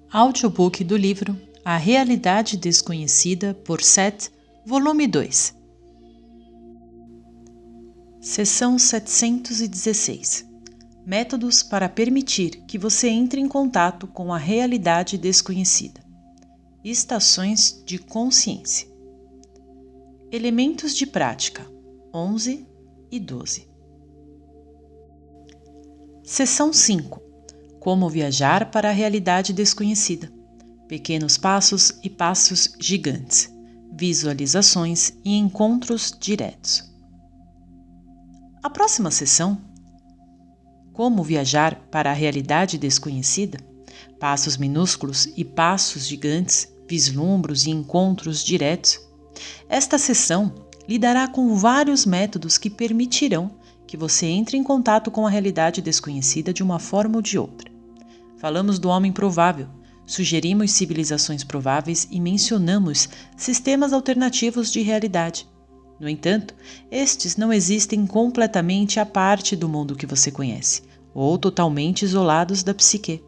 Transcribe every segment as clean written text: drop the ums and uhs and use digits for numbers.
Audiobook do livro A Realidade Desconhecida, por Seth, volume 2. Seção 716. Métodos para permitir que você entre em contato com a realidade desconhecida. Estações de consciência. Elementos de prática 11 e 12. Seção 5. Como viajar para a realidade desconhecida. Pequenos passos e passos gigantes. Visualizações e encontros diretos. A próxima sessão, Como viajar para a realidade desconhecida, passos minúsculos e passos gigantes, vislumbros e encontros diretos. Esta sessão lidará com vários métodos que permitirão que você entre em contato com a realidade desconhecida de uma forma ou de outra. Falamos do homem provável, sugerimos civilizações prováveis e mencionamos sistemas alternativos de realidade. No entanto, estes não existem completamente à parte do mundo que você conhece, ou totalmente isolados da psique.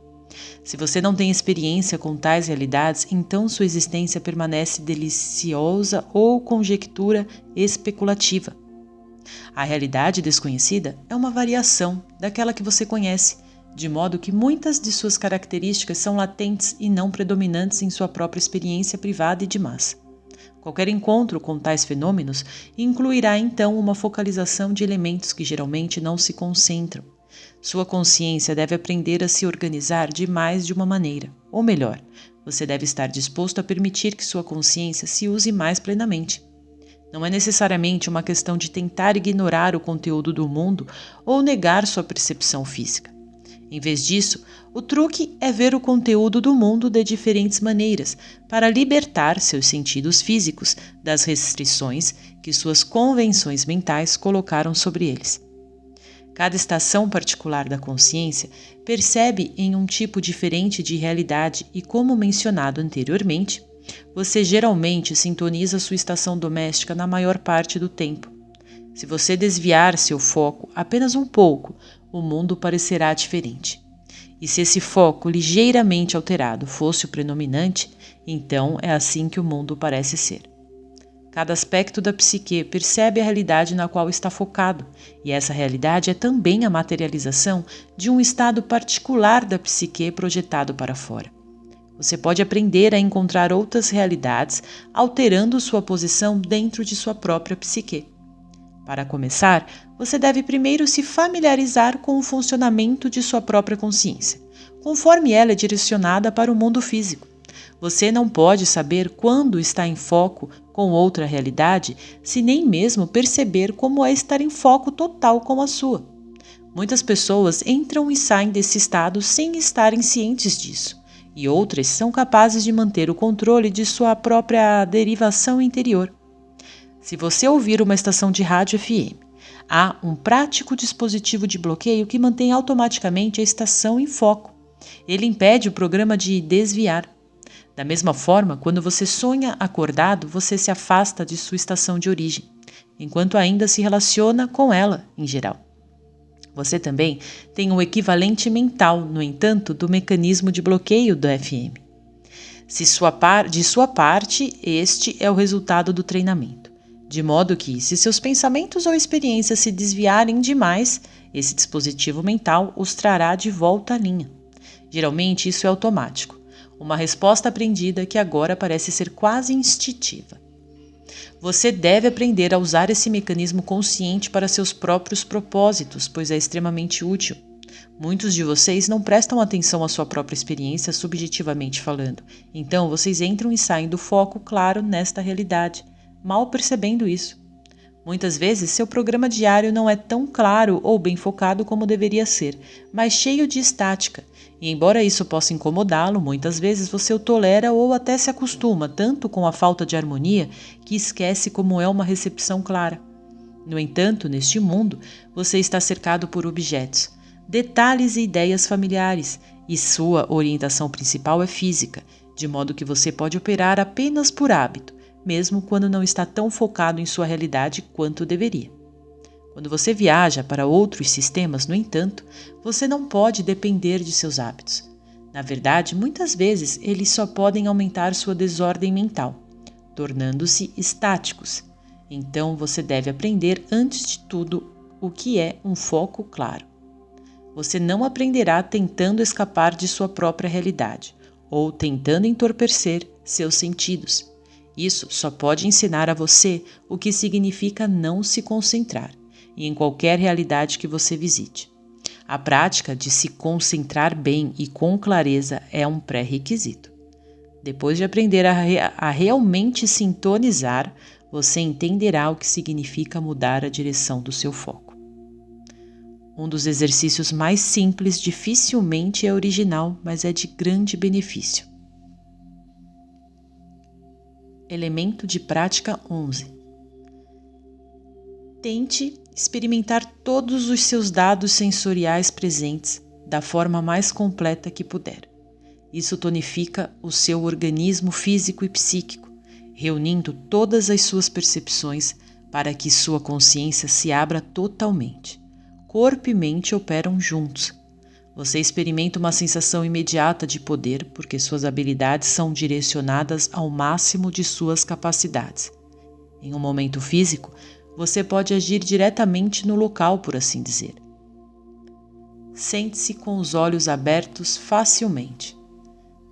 Se você não tem experiência com tais realidades, então sua existência permanece deliciosa ou conjectura especulativa. A realidade desconhecida é uma variação daquela que você conhece, de modo que muitas de suas características são latentes e não predominantes em sua própria experiência privada e de massa. Qualquer encontro com tais fenômenos incluirá então uma focalização de elementos que geralmente não se concentram. Sua consciência deve aprender a se organizar de mais de uma maneira, ou melhor, você deve estar disposto a permitir que sua consciência se use mais plenamente. Não é necessariamente uma questão de tentar ignorar o conteúdo do mundo ou negar sua percepção física. Em vez disso, o truque é ver o conteúdo do mundo de diferentes maneiras para libertar seus sentidos físicos das restrições que suas convenções mentais colocaram sobre eles. Cada estação particular da consciência percebe em um tipo diferente de realidade e, como mencionado anteriormente, você geralmente sintoniza sua estação doméstica na maior parte do tempo. Se você desviar seu foco apenas um pouco, o mundo parecerá diferente. E se esse foco ligeiramente alterado fosse o predominante, então é assim que o mundo parece ser. Cada aspecto da psique percebe a realidade na qual está focado, e essa realidade é também a materialização de um estado particular da psique projetado para fora. Você pode aprender a encontrar outras realidades alterando sua posição dentro de sua própria psique. Para começar, você deve primeiro se familiarizar com o funcionamento de sua própria consciência, conforme ela é direcionada para o mundo físico. Você não pode saber quando está em foco com outra realidade, se nem mesmo perceber como é estar em foco total com a sua. Muitas pessoas entram e saem desse estado sem estarem cientes disso, e outras são capazes de manter o controle de sua própria derivação interior. Se você ouvir uma estação de rádio FM, há um prático dispositivo de bloqueio que mantém automaticamente a estação em foco. Ele impede o programa de desviar. Da mesma forma, quando você sonha acordado, você se afasta de sua estação de origem, enquanto ainda se relaciona com ela, em geral. Você também tem um equivalente mental, no entanto, do mecanismo de bloqueio do FM. De sua parte, este é o resultado do treinamento. De modo que, se seus pensamentos ou experiências se desviarem demais, esse dispositivo mental os trará de volta à linha. Geralmente isso é automático, uma resposta aprendida que agora parece ser quase instintiva. Você deve aprender a usar esse mecanismo consciente para seus próprios propósitos, pois é extremamente útil. Muitos de vocês não prestam atenção à sua própria experiência subjetivamente falando, então vocês entram e saem do foco claro nesta realidade, mal percebendo isso. Muitas vezes, seu programa diário não é tão claro ou bem focado como deveria ser, mas cheio de estática, e embora isso possa incomodá-lo, muitas vezes você o tolera ou até se acostuma tanto com a falta de harmonia que esquece como é uma recepção clara. No entanto, neste mundo, você está cercado por objetos, detalhes e ideias familiares, e sua orientação principal é física, de modo que você pode operar apenas por hábito, mesmo quando não está tão focado em sua realidade quanto deveria. Quando você viaja para outros sistemas, no entanto, você não pode depender de seus hábitos. Na verdade, muitas vezes eles só podem aumentar sua desordem mental, tornando-se estáticos. Então você deve aprender antes de tudo o que é um foco claro. Você não aprenderá tentando escapar de sua própria realidade ou tentando entorpecer seus sentidos. Isso só pode ensinar a você o que significa não se concentrar em qualquer realidade que você visite. A prática de se concentrar bem e com clareza é um pré-requisito. Depois de aprender a realmente sintonizar, você entenderá o que significa mudar a direção do seu foco. Um dos exercícios mais simples dificilmente é original, mas é de grande benefício. Elemento de prática 11. Tente experimentar todos os seus dados sensoriais presentes da forma mais completa que puder. Isso tonifica o seu organismo físico e psíquico, reunindo todas as suas percepções para que sua consciência se abra totalmente. Corpo e mente operam juntos. Você experimenta uma sensação imediata de poder porque suas habilidades são direcionadas ao máximo de suas capacidades. Em um momento físico, você pode agir diretamente no local, por assim dizer. Sente-se com os olhos abertos facilmente,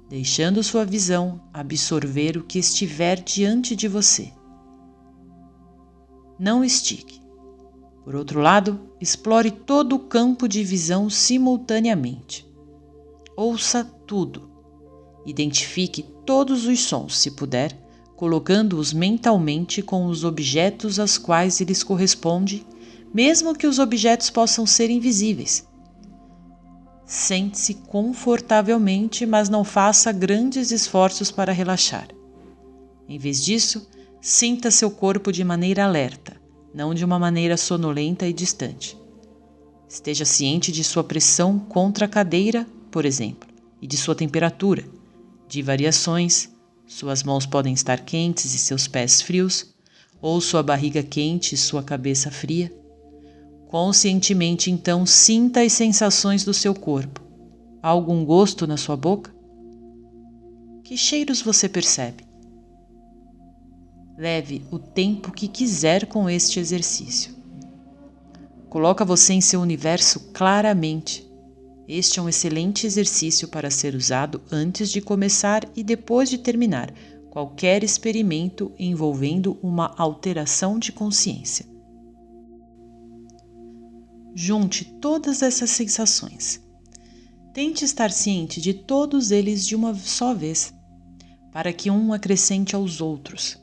deixando sua visão absorver o que estiver diante de você. Não estique. Por outro lado, explore todo o campo de visão simultaneamente. Ouça tudo. Identifique todos os sons, se puder, colocando-os mentalmente com os objetos aos quais eles correspondem, mesmo que os objetos possam ser invisíveis. Sente-se confortavelmente, mas não faça grandes esforços para relaxar. Em vez disso, sinta seu corpo de maneira alerta, não de uma maneira sonolenta e distante. Esteja ciente de sua pressão contra a cadeira, por exemplo, e de sua temperatura, de variações. Suas mãos podem estar quentes e seus pés frios, ou sua barriga quente e sua cabeça fria. Conscientemente, então, sinta as sensações do seu corpo. Há algum gosto na sua boca? Que cheiros você percebe? Leve o tempo que quiser com este exercício. Coloca você em seu universo claramente. Este é um excelente exercício para ser usado antes de começar e depois de terminar qualquer experimento envolvendo uma alteração de consciência. Junte todas essas sensações. Tente estar ciente de todos eles de uma só vez, para que um acrescente aos outros.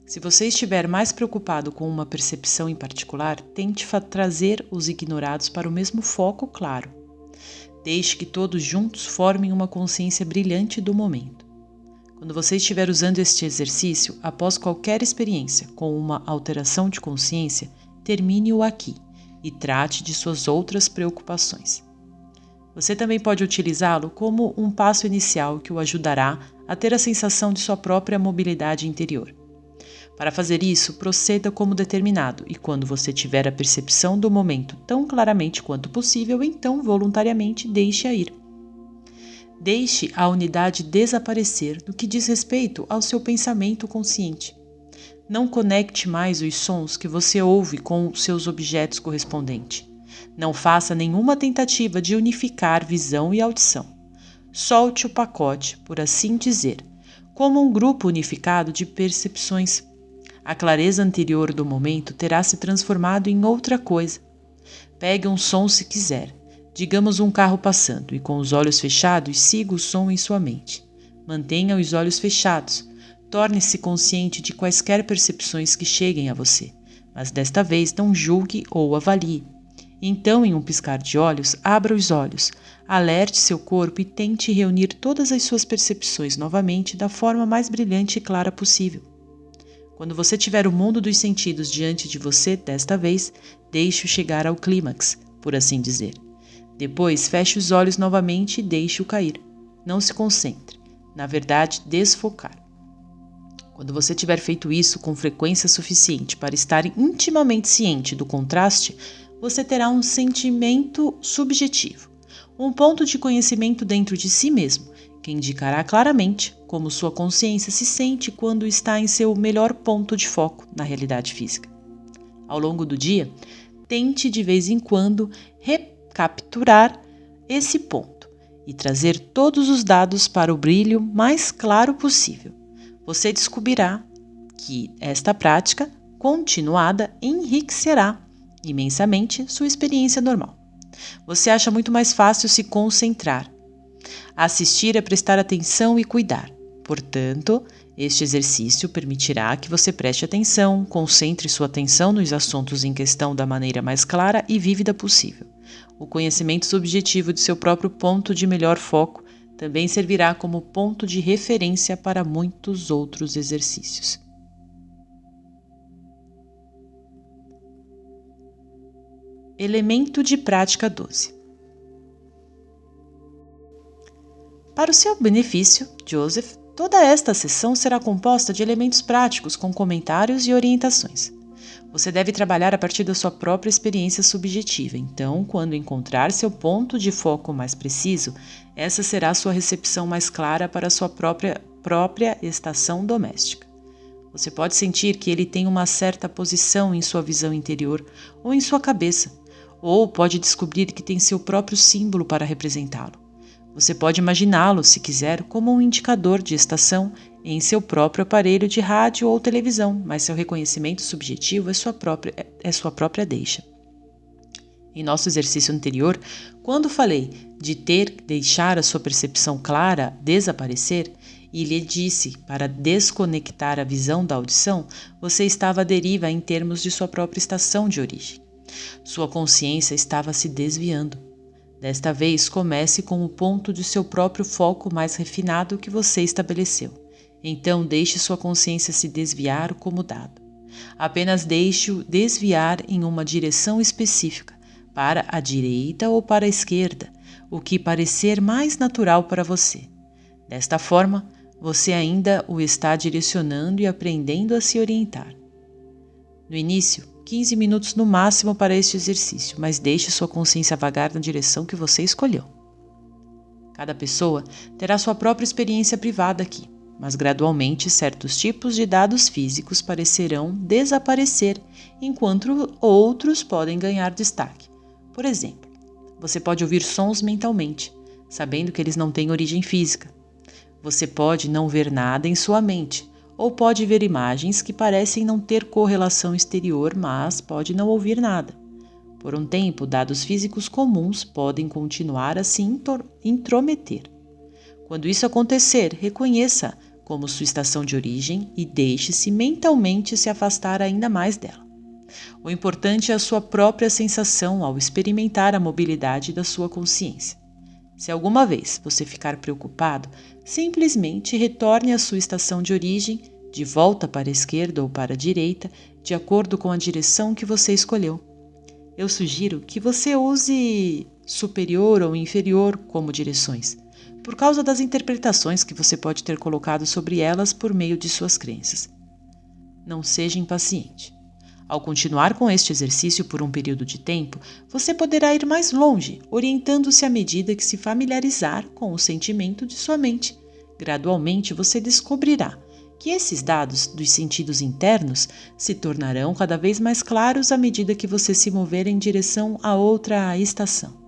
Se você estiver mais preocupado com uma percepção em particular, tente trazer os ignorados para o mesmo foco claro. Deixe que todos juntos formem uma consciência brilhante do momento. Quando você estiver usando este exercício, após qualquer experiência com uma alteração de consciência, termine-o aqui e trate de suas outras preocupações. Você também pode utilizá-lo como um passo inicial que o ajudará a ter a sensação de sua própria mobilidade interior. Para fazer isso, proceda como determinado e quando você tiver a percepção do momento tão claramente quanto possível, então voluntariamente deixe-a ir. Deixe a unidade desaparecer no que diz respeito ao seu pensamento consciente. Não conecte mais os sons que você ouve com os seus objetos correspondentes. Não faça nenhuma tentativa de unificar visão e audição. Solte o pacote, por assim dizer, como um grupo unificado de percepções. A clareza anterior do momento terá se transformado em outra coisa. Pegue um som se quiser, digamos um carro passando, e com os olhos fechados siga o som em sua mente. Mantenha os olhos fechados. Torne-se consciente de quaisquer percepções que cheguem a você, mas desta vez não julgue ou avalie. Então, em um piscar de olhos, abra os olhos, alerte seu corpo e tente reunir todas as suas percepções novamente da forma mais brilhante e clara possível. Quando você tiver o mundo dos sentidos diante de você, desta vez, deixe-o chegar ao clímax, por assim dizer. Depois, feche os olhos novamente e deixe-o cair. Não se concentre, na verdade, desfocar. Quando você tiver feito isso com frequência suficiente para estar intimamente ciente do contraste, você terá um sentimento subjetivo, um ponto de conhecimento dentro de si mesmo, que indicará claramente como sua consciência se sente quando está em seu melhor ponto de foco na realidade física. Ao longo do dia, tente de vez em quando recapturar esse ponto e trazer todos os dados para o brilho mais claro possível. Você descobrirá que esta prática continuada enriquecerá imensamente sua experiência normal. Você acha muito mais fácil se concentrar. Assistir é prestar atenção e cuidar. Portanto, este exercício permitirá que você preste atenção, concentre sua atenção nos assuntos em questão da maneira mais clara e vívida possível. O conhecimento subjetivo de seu próprio ponto de melhor foco também servirá como ponto de referência para muitos outros exercícios. Elemento de prática 12. Para o seu benefício, Joseph, toda esta sessão será composta de elementos práticos com comentários e orientações. Você deve trabalhar a partir da sua própria experiência subjetiva, então, quando encontrar seu ponto de foco mais preciso, essa será a sua recepção mais clara para a sua própria estação doméstica. Você pode sentir que ele tem uma certa posição em sua visão interior ou em sua cabeça, ou pode descobrir que tem seu próprio símbolo para representá-lo. Você pode imaginá-lo, se quiser, como um indicador de estação em seu próprio aparelho de rádio ou televisão, mas seu reconhecimento subjetivo é sua própria deixa. Em nosso exercício anterior, quando falei de deixar a sua percepção clara desaparecer, e lhe disse para desconectar a visão da audição, você estava à deriva em termos de sua própria estação de origem. Sua consciência estava se desviando. Desta vez, comece com o ponto de seu próprio foco mais refinado que você estabeleceu. Então, deixe sua consciência se desviar como dado. Apenas deixe-o desviar em uma direção específica, para a direita ou para a esquerda, o que parecer mais natural para você. Desta forma, você ainda o está direcionando e aprendendo a se orientar. No início, 15 minutos no máximo para este exercício, mas deixe sua consciência vagar na direção que você escolheu. Cada pessoa terá sua própria experiência privada aqui, mas gradualmente certos tipos de dados físicos parecerão desaparecer, enquanto outros podem ganhar destaque. Por exemplo, você pode ouvir sons mentalmente, sabendo que eles não têm origem física. Você pode não ver nada em sua mente, ou pode ver imagens que parecem não ter correlação exterior, mas pode não ouvir nada. Por um tempo, dados físicos comuns podem continuar a se intrometer. Quando isso acontecer, reconheça como sua estação de origem e deixe-se mentalmente se afastar ainda mais dela. O importante é a sua própria sensação ao experimentar a mobilidade da sua consciência. Se alguma vez você ficar preocupado, simplesmente retorne à sua estação de origem, de volta para a esquerda ou para a direita, de acordo com a direção que você escolheu. Eu sugiro que você use superior ou inferior como direções, por causa das interpretações que você pode ter colocado sobre elas por meio de suas crenças. Não seja impaciente. Ao continuar com este exercício por um período de tempo, você poderá ir mais longe, orientando-se à medida que se familiarizar com o sentimento de sua mente. Gradualmente, você descobrirá que esses dados dos sentidos internos se tornarão cada vez mais claros à medida que você se mover em direção a outra estação.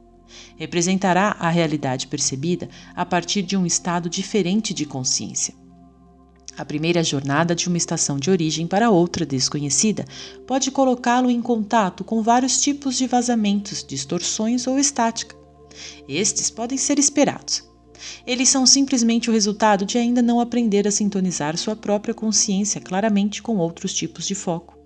Representará a realidade percebida a partir de um estado diferente de consciência. A primeira jornada de uma estação de origem para outra desconhecida pode colocá-lo em contato com vários tipos de vazamentos, distorções ou estática. Estes podem ser esperados. Eles são simplesmente o resultado de ainda não aprender a sintonizar sua própria consciência claramente com outros tipos de foco.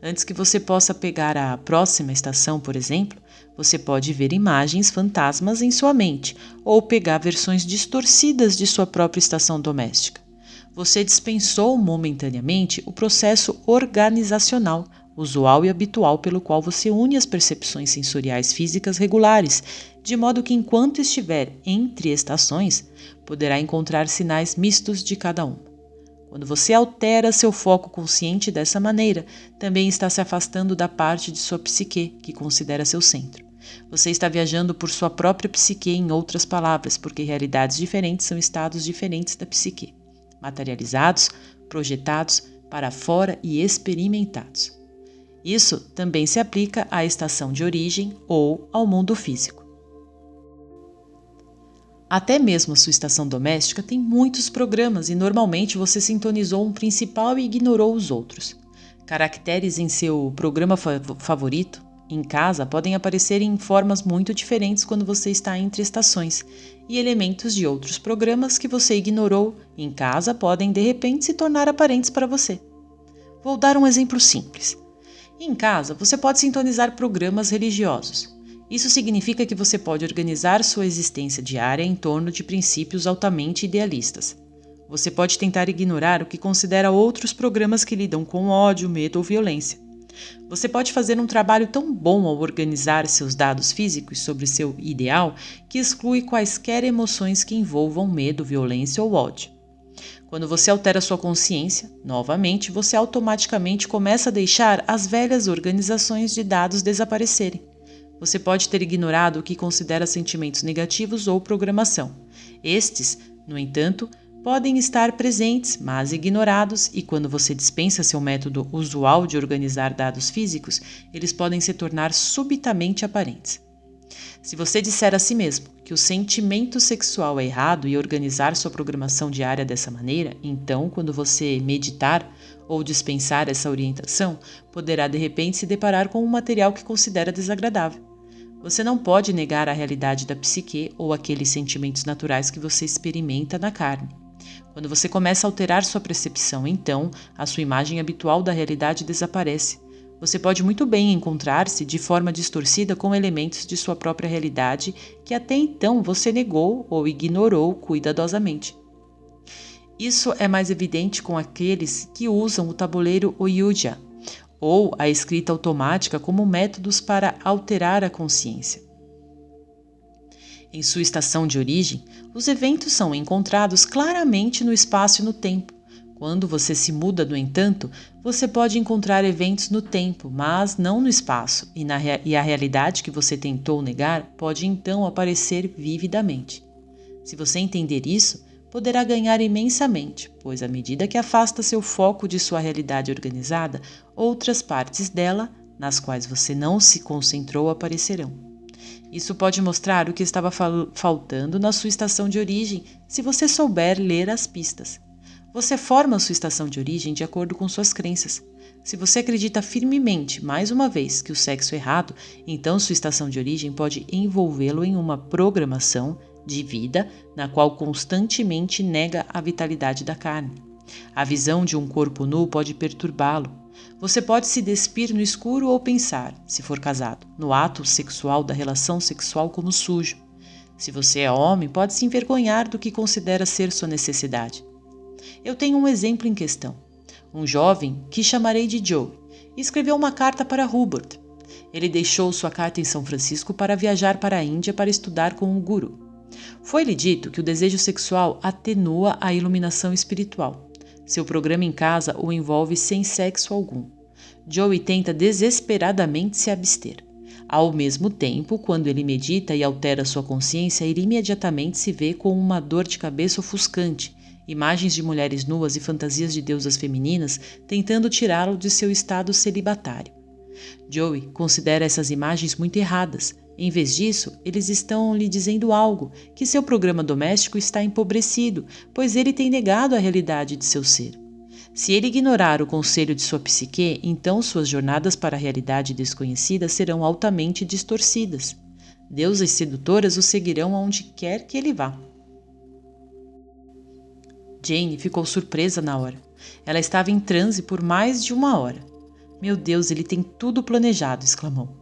Antes que você possa pegar a próxima estação, por exemplo, você pode ver imagens fantasmas em sua mente ou pegar versões distorcidas de sua própria estação doméstica. Você dispensou momentaneamente o processo organizacional, usual e habitual pelo qual você une as percepções sensoriais físicas regulares, de modo que enquanto estiver entre estações, poderá encontrar sinais mistos de cada uma. Quando você altera seu foco consciente dessa maneira, também está se afastando da parte de sua psique que considera seu centro. Você está viajando por sua própria psique, em outras palavras, porque realidades diferentes são estados diferentes da psique, materializados, projetados para fora e experimentados. Isso também se aplica à estação de origem ou ao mundo físico. Até mesmo a sua estação doméstica tem muitos programas e normalmente você sintonizou um principal e ignorou os outros. Caracteres em seu programa favorito, em casa, podem aparecer em formas muito diferentes quando você está entre estações, e elementos de outros programas que você ignorou em casa podem de repente se tornar aparentes para você. Vou dar um exemplo simples. Em casa, você pode sintonizar programas religiosos. Isso significa que você pode organizar sua existência diária em torno de princípios altamente idealistas. Você pode tentar ignorar o que considera outros programas que lidam com ódio, medo ou violência. Você pode fazer um trabalho tão bom ao organizar seus dados físicos sobre seu ideal que exclui quaisquer emoções que envolvam medo, violência ou ódio. Quando você altera sua consciência, novamente, você automaticamente começa a deixar as velhas organizações de dados desaparecerem. Você pode ter ignorado o que considera sentimentos negativos ou programação. Estes, no entanto, podem estar presentes, mas ignorados, e quando você dispensa seu método usual de organizar dados físicos, eles podem se tornar subitamente aparentes. Se você disser a si mesmo que o sentimento sexual é errado e organizar sua programação diária dessa maneira, então, quando você meditar ou dispensar essa orientação, poderá de repente se deparar com um material que considera desagradável. Você não pode negar a realidade da psique ou aqueles sentimentos naturais que você experimenta na carne. Quando você começa a alterar sua percepção, então, a sua imagem habitual da realidade desaparece. Você pode muito bem encontrar-se de forma distorcida com elementos de sua própria realidade que até então você negou ou ignorou cuidadosamente. Isso é mais evidente com aqueles que usam o tabuleiro Ouija ou a escrita automática como métodos para alterar a consciência. Em sua estação de origem, os eventos são encontrados claramente no espaço e no tempo. Quando você se muda, no entanto, você pode encontrar eventos no tempo, mas não no espaço, e a realidade que você tentou negar pode então aparecer vividamente. Se você entender isso, poderá ganhar imensamente, pois à medida que afasta seu foco de sua realidade organizada, outras partes dela, nas quais você não se concentrou, aparecerão. Isso pode mostrar o que estava faltando na sua estação de origem, se você souber ler as pistas. Você forma sua estação de origem de acordo com suas crenças. Se você acredita firmemente, mais uma vez, que o sexo é errado, então sua estação de origem pode envolvê-lo em uma programação de vida na qual constantemente nega a vitalidade da carne. A visão de um corpo nu pode perturbá-lo. Você pode se despir no escuro ou pensar, se for casado, no ato sexual da relação sexual como sujo. Se você é homem, pode se envergonhar do que considera ser sua necessidade. Eu tenho um exemplo em questão. Um jovem, que chamarei de Joe, escreveu uma carta para Hubert. Ele deixou sua carta em São Francisco para viajar para a Índia para estudar com um guru. Foi-lhe dito que o desejo sexual atenua a iluminação espiritual. Seu programa em casa o envolve sem sexo algum. Joey tenta desesperadamente se abster. Ao mesmo tempo, quando ele medita e altera sua consciência, ele imediatamente se vê com uma dor de cabeça ofuscante, imagens de mulheres nuas e fantasias de deusas femininas tentando tirá-lo de seu estado celibatário. Joey considera essas imagens muito erradas. Em vez disso, eles estão lhe dizendo algo, que seu programa doméstico está empobrecido, pois ele tem negado a realidade de seu ser. Se ele ignorar o conselho de sua psique, então suas jornadas para a realidade desconhecida serão altamente distorcidas. Deusas sedutoras o seguirão aonde quer que ele vá. Jane ficou surpresa na hora. Ela estava em transe por mais de 1 hora. Meu Deus, ele tem tudo planejado, exclamou.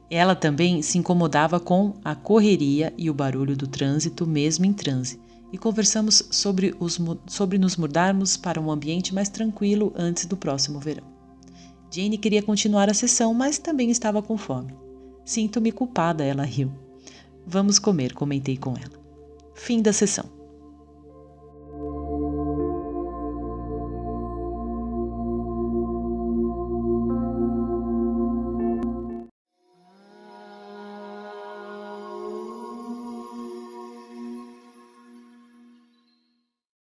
Ela também se incomodava com a correria e o barulho do trânsito mesmo em transe, e conversamos sobre nos mudarmos para um ambiente mais tranquilo antes do próximo verão. Jane queria continuar a sessão, mas também estava com fome. Sinto-me culpada, ela riu. Vamos comer, comentei com ela. Fim da sessão.